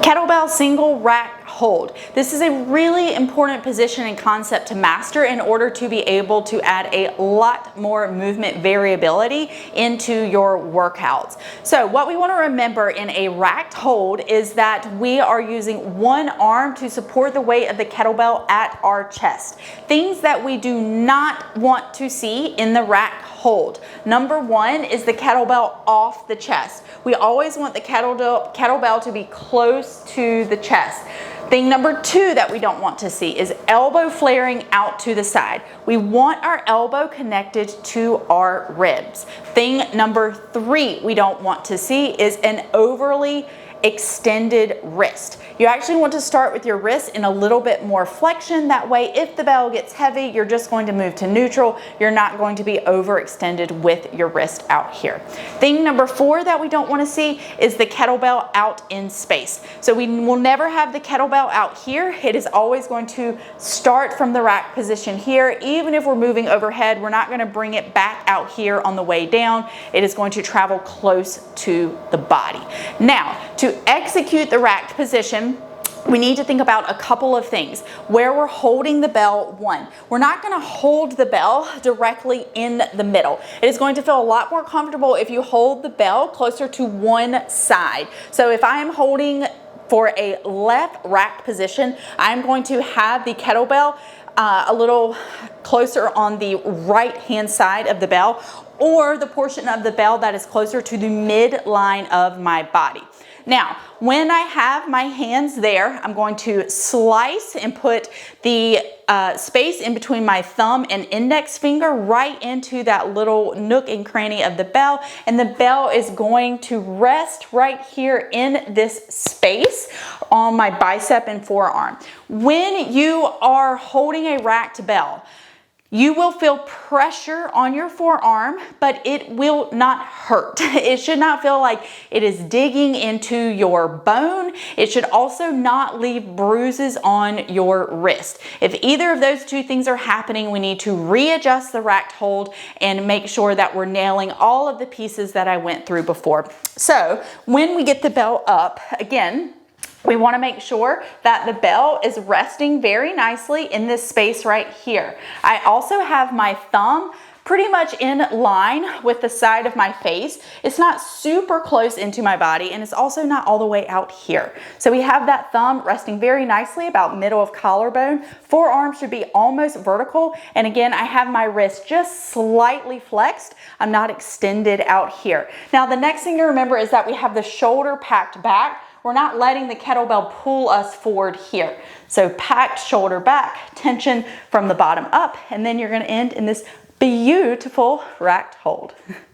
Kettlebell single rack hold. This is a really important position and concept to master in order to be able to add a lot more movement variability into your workouts. So what we want to remember in a racked hold is that we are using one arm to support the weight of the kettlebell at our chest. Things that we do not want to see in the rack hold. Number one is the kettlebell off the chest. We always want the kettlebell to be close to the chest. Thing number two that we don't want to see is elbow flaring out to the side. We want our elbow connected to our ribs. Thing number three we don't want to see is an overly extended wrist. You actually want to start with your wrist in a little bit more flexion. That way, if the bell gets heavy, you're just going to move to neutral. You're not going to be overextended with your wrist out here. Thing number four that we don't want to see is the kettlebell out in space. So we will never have the kettlebell out here. It is always going to start from the rack position here. Even if we're moving overhead, we're not going to bring it back out here on the way down. It is going to travel close to the body. Now, to execute the racked position, we need to think about a couple of things. Where we're holding the bell, one, we're not going to hold the bell directly in the middle. It is going to feel a lot more comfortable if you hold the bell closer to one side. So if I am holding for a left racked position, I'm going to have the kettlebell a little closer on the right hand side of the bell, or the portion of the bell that is closer to the midline of my body. Now, when I have my hands there, I'm going to slice and put the space in between my thumb and index finger right into that little nook and cranny of the bell, and the bell is going to rest right here in this space on my bicep and forearm. When you are holding a racked bell, you will feel pressure on your forearm, but it will not hurt. It should not feel like it is digging into your bone. It should also not leave bruises on your wrist. If either of those two things are happening, we need to readjust the racked hold and make sure that we're nailing all of the pieces that I went through before. So when we get the bell up, again, we want to make sure that the bell is resting very nicely in this space right here. I also have my thumb pretty much in line with the side of my face. It's not super close into my body, and it's also not all the way out here. So we have that thumb resting very nicely about middle of collarbone. Forearm should be almost vertical. And again, I have my wrist just slightly flexed. I'm not extended out here. Now, the next thing to remember is that we have the shoulder packed back. We're not letting the kettlebell pull us forward here. So packed shoulder back, tension from the bottom up, and then you're going to end in this beautiful racked hold.